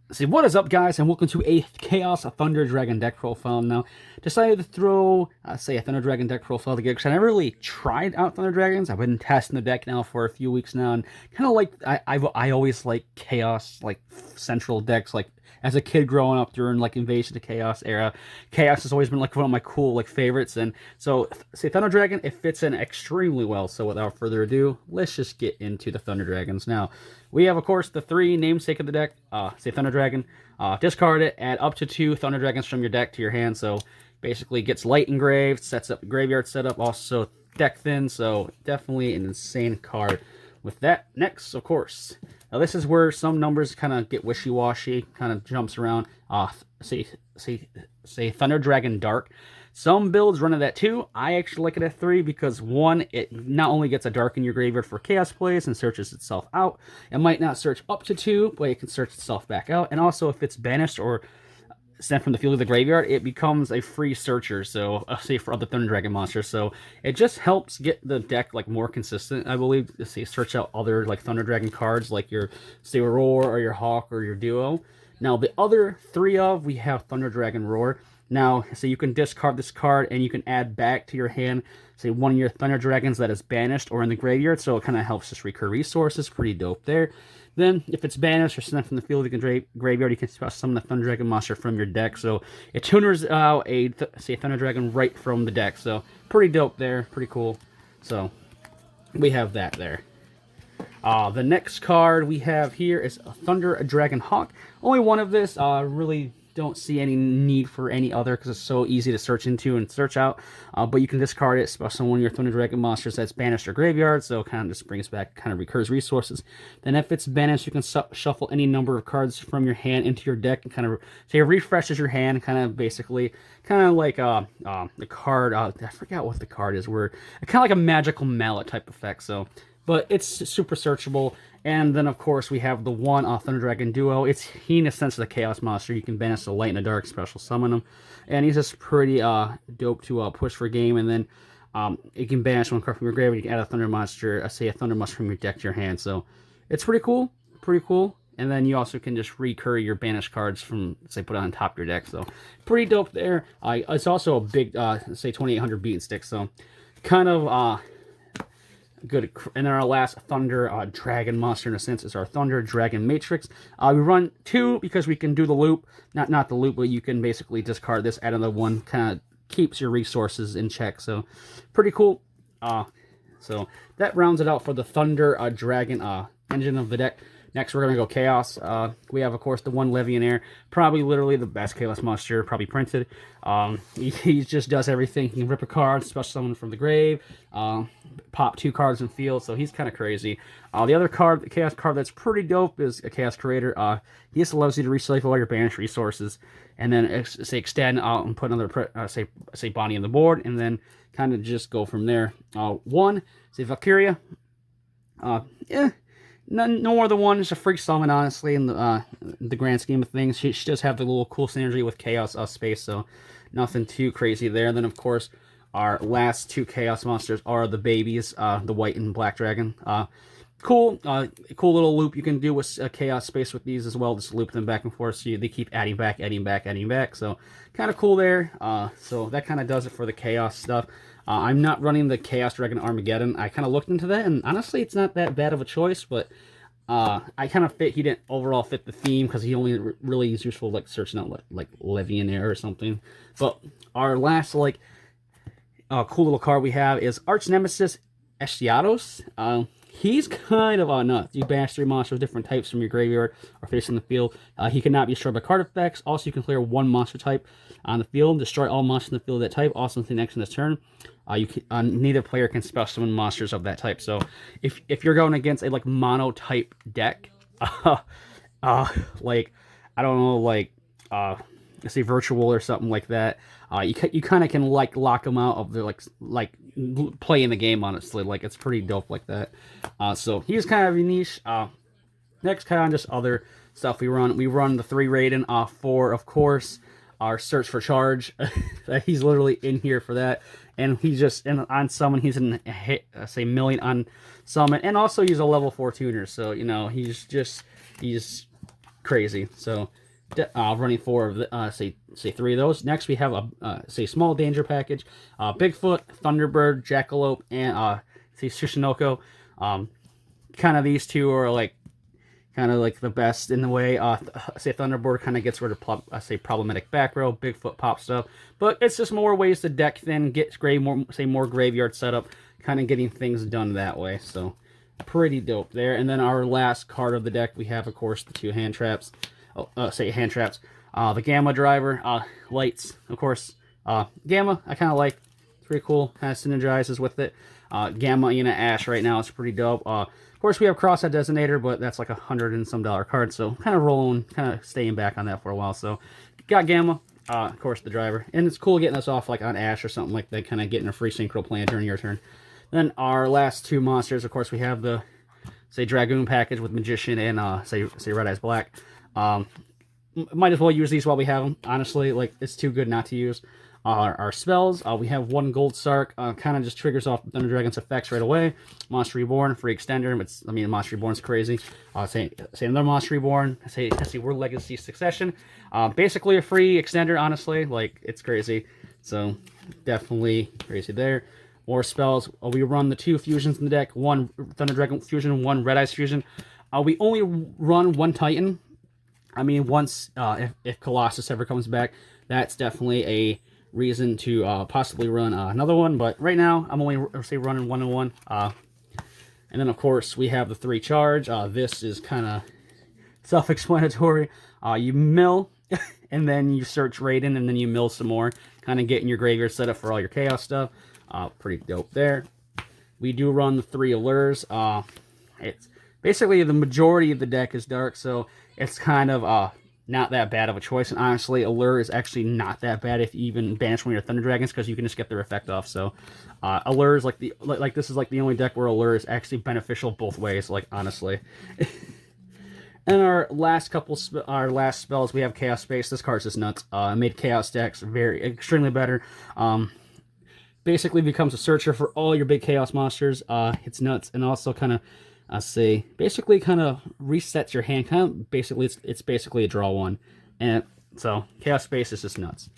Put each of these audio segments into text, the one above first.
See, what is up, guys, and welcome to a Chaos Thunder Dragon deck profile. Now, decided to throw, say, a Thunder Dragon deck profile together because I never really tried out Thunder Dragons. I've been testing the deck now for a few weeks now, and kind of like, I always like Chaos, like, central decks, like, as a kid growing up during, like, Invasion to Chaos era. Chaos has always been, like, one of my cool, like, favorites, and so, say, Thunder Dragon, it fits in extremely well, so without further ado, let's just get into the Thunder Dragons. Now, we have, of course, the three namesake of the deck, say, Thunder Dragon. Discard it, add up to 2 Thunder Dragons from your deck to your hand, so basically gets light engraved, sets up graveyard setup, also deck thin, so definitely an insane card. With that, next, of course, now this is where some numbers kind of get wishy-washy, kind of jumps around. Say Thunder Dragon Dark. Some builds run it at 2. I actually like it at 3 because, 1, it not only gets a dark in your graveyard for chaos plays and searches itself out, it might not search up to 2, but it can search itself back out. And also, if it's banished or sent from the field of the graveyard, it becomes a free searcher, so say for other Thunder Dragon monsters. So it just helps get the deck like more consistent, I believe. Say search out other like Thunder Dragon cards like your say Roar or your Hawk or your Duo. Now the other 3 we have Thunder Dragon Roar. Now, so you can discard this card and you can add back to your hand, say, one of your Thunder Dragons that is banished or in the graveyard, so it kind of helps just recur resources. Pretty dope there. Then, if it's banished or sent from the field of the graveyard, you can summon the Thunder Dragon monster from your deck. So, it tuners out say, Thunder Dragon right from the deck. So, pretty dope there. Pretty cool. So, we have that there. The next card we have here is a Thunder Dragon Hawk. Only one of this. Really don't see any need for any other because it's so easy to search into and search out. But you can discard it, especially one of your Thunder Dragon monsters that's banished or graveyard, so it kind of just brings back, kind of recurs resources. Then if it's banished, you can shuffle any number of cards from your hand into your deck and kind of say it refreshes your hand, kind of basically, kind of like the card. I forgot what the card is. Where kind of like a magical mallet type effect. So. But it's super searchable. And then, of course, we have the one Thunder Dragon Duo. He, in a sense, is a Chaos monster. You can banish the Light and the Dark, special summon him. And he's just pretty dope to push for game. And then you can banish one card from your graveyard. You can add a Thunder monster, say a Thunder monster from your deck to your hand. So it's pretty cool. Pretty cool. And then you also can just recur your banished cards from, say, put on top of your deck. So pretty dope there. It's also a big, say, 2800 beat stick. So kind of... good. And then our last Thunder Dragon monster, in a sense, is our Thunder Dragon Matrix. We run 2 because we can do the loop. Not the loop, but you can basically discard this, add another one. Kind of keeps your resources in check. So, pretty cool. So, that rounds it out for the Thunder Dragon engine of the deck. Next, we're going to go Chaos. We have, of course, the one Legionnaire. Probably literally the best Chaos monster probably printed. He just does everything. He can rip a card, special summon from the grave, pop 2 cards in field, so he's kind of crazy. The other card, the Chaos card that's pretty dope, is a Chaos Creator. He just allows you to recycle all your banished resources, and then, say, extend out and put another, say Bonnie on the board, and then kind of just go from there. One, say Valkyria. Yeah. No more than one. It's a freak summon, honestly, in the grand scheme of things. She does have the little cool synergy with Chaos space, so nothing too crazy there. And then, of course, our last 2 Chaos monsters are the babies, the White and Black Dragon. Cool little loop you can do with Chaos space with these as well. Just loop them back and forth, so they keep adding back. So kind of cool there. So that kind of does it for the Chaos stuff. I'm not running the Chaos Dragon Armageddon. I kind of looked into that, and honestly, it's not that bad of a choice, but I kind of he didn't overall fit the theme, because he only really is useful, like, searching out, like Legionnaire or something. But our last, like, cool little card we have is Arch Nemesis Estiados. He's kind of nuts. You banish 3 monsters of different types from your graveyard or face in the field. He cannot be destroyed by card effects. Also, you can clear 1 monster type on the field. Destroy all monsters in the field of that type. Also, until the next turn. Neither player can special summon monsters of that type. So, if you're going against a, like, mono type deck, like, I don't know, like, let's say virtual or something like that, you kind of can, like, lock them out of their, like playing the game, honestly. Like, it's pretty dope like that. So he's kind of a niche. Next, kind of just other stuff we run. We run the 3 Raiden, 4, of course, our Search for Charge. He's literally in here for that. And he's just on summon. He's in a hit, say, million on summon. And also he's a level 4 tuner. So, you know, he's crazy. So running 4 of the, say 3 of those. Next we have a say small danger package, Bigfoot, Thunderbird, Jackalope, and say Tsushinoko. Kind of these two are like kind of like the best in the way. Say Thunderbird kind of gets rid of say problematic back row, Bigfoot pop stuff, but it's just more ways to deck thin, get more graveyard setup, kind of getting things done that way. So pretty dope there. And then our last card of the deck, we have of course the 2 hand traps. Hand traps. The Gamma driver, lights, of course. Gamma, I kind of like. It's pretty cool. Kind of synergizes with it. Gamma in Ash right now is pretty dope. Of course, we have Crosshead Designator, but that's like $100 and some card. So kind of rolling, kind of staying back on that for a while. So got Gamma, of course, the driver. And it's cool getting us off like on Ash or something like that, kind of getting a free synchro play during your turn. Then our last 2 monsters, of course, we have the, say, Dragoon package with Magician and, say Red Eyes Black. Might as well use these while we have them. Honestly, like, it's too good not to use. Our spells, we have 1 Gold Sark, kind of just triggers off Thunder Dragon's effects right away. Monster Reborn, free extender. I mean, Monster Reborn's crazy. Say another Monster Reborn. Say World Legacy Succession. Basically a free extender, honestly. Like, it's crazy. So, definitely crazy there. More spells. We run the 2 fusions in the deck. 1 Thunder Dragon fusion, 1 Red Eyes fusion. We only run 1 Titan. I mean, once, if Colossus ever comes back, that's definitely a reason to possibly run another one. But right now, I'm only, say, running 1 and 1. And then, of course, we have the 3 charge. This is kind of self-explanatory. You mill, and then you search Raiden, and then you mill some more. Kind of getting your graveyard set up for all your Chaos stuff. Pretty dope there. We do run the 3 allures. It's basically the majority of the deck is dark, so it's kind of not that bad of a choice. And honestly, allure is actually not that bad if you even banish one of your Thunder Dragons, because you can just get their effect off. So allure is like this is like the only deck where allure is actually beneficial both ways. Like, honestly. And our last spells, we have Chaos Space. This card's just nuts. Made Chaos decks extremely better. Basically becomes a searcher for all your big Chaos monsters. It's nuts, and also kind of basically kind of resets your hand. Kind of basically, it's basically a draw one, and so Chaos Space is just nuts.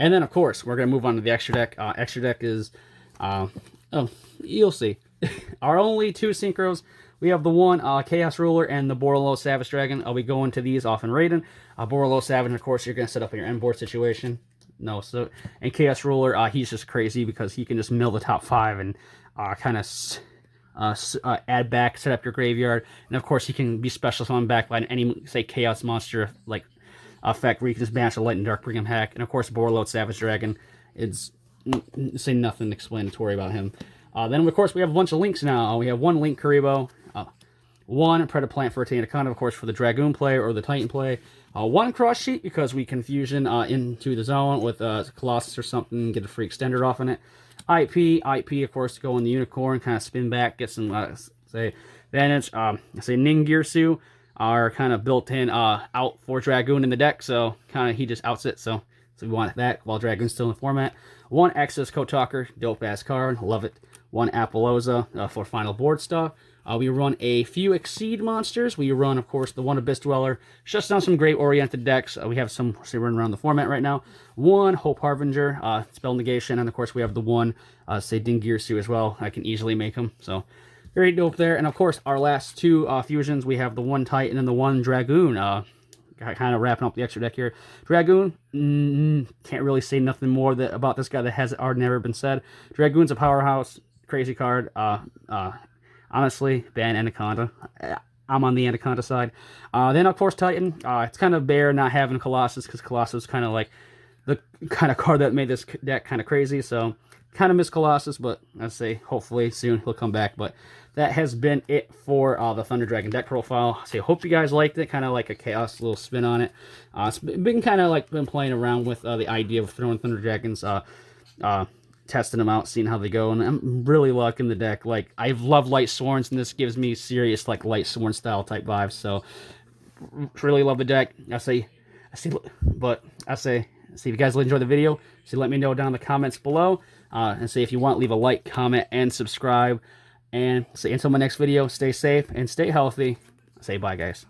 And then of course we're gonna move on to the extra deck. Extra deck is, you'll see, our only 2 synchros. We have the 1 Chaos Ruler and the Borolo Savage Dragon. I'll be going to these off in Raiden. Borolo Savage, of course, you're gonna set up in your end board situation. No, so, and Chaos Ruler, he's just crazy because he can just mill the top 5 and kind of add back, set up your graveyard, and of course he can be special summon back by any, say, Chaos monster like effect where you can just banish a Light and Dark, bring him back. And of course Borolo Savage Dragon, it's say nothing explanatory about him. Then of course we have a bunch of links now. We have 1 Link Karibo, 1 Predaplant for Anaconda, of course, for the Dragoon play or the Titan play. 1 Cross Sheet because we can fusion into the zone with Colossus or something, get a free extender off in it. IP, of course, to go in the Unicorn, kind of spin back, get some, say, advantage. Say Ningirsu are kind of built in out for Dragoon in the deck, so kind of he just outs it, so we want that while Dragoon's still in the format. 1 Exodus Code Talker, dope-ass card, love it. 1 Appaloosa for final board stuff. We run a few Exceed monsters. We run, of course, the 1 Abyss Dweller. Shuts down some great oriented decks. We have some, say, running around the format right now. 1 Hope Harbinger, spell negation, and of course we have the 1, say, Dingirsu as well. I can easily make them, so very dope there. And of course, our last 2 fusions, we have the 1 Titan and the 1 Dragoon. Kind of wrapping up the extra deck here. Dragoon, can't really say nothing more about this guy that has already never been said. Dragoon's a powerhouse, crazy card. Honestly, ban Anaconda. I'm on the Anaconda side. Then, of course, Titan. It's kind of bare not having Colossus, because Colossus is kind of like the kind of card that made this deck kind of crazy. So, kind of miss Colossus, but I'd say hopefully soon he'll come back. But that has been it for the Thunder Dragon deck profile. So, hope you guys liked it. Kind of like a chaos little spin on it. It's been kind of like been playing around with the idea of throwing Thunder Dragons. Testing them out, seeing how they go, and I'm really liking the deck. Like, I love Light Sworns, and this gives me serious like Light Sworn style type vibes. So, really love the deck. I say, if you guys enjoy the video, so let me know down in the comments below, and say if you want, leave a like, comment, and subscribe. And say until my next video, stay safe and stay healthy. Say bye, guys.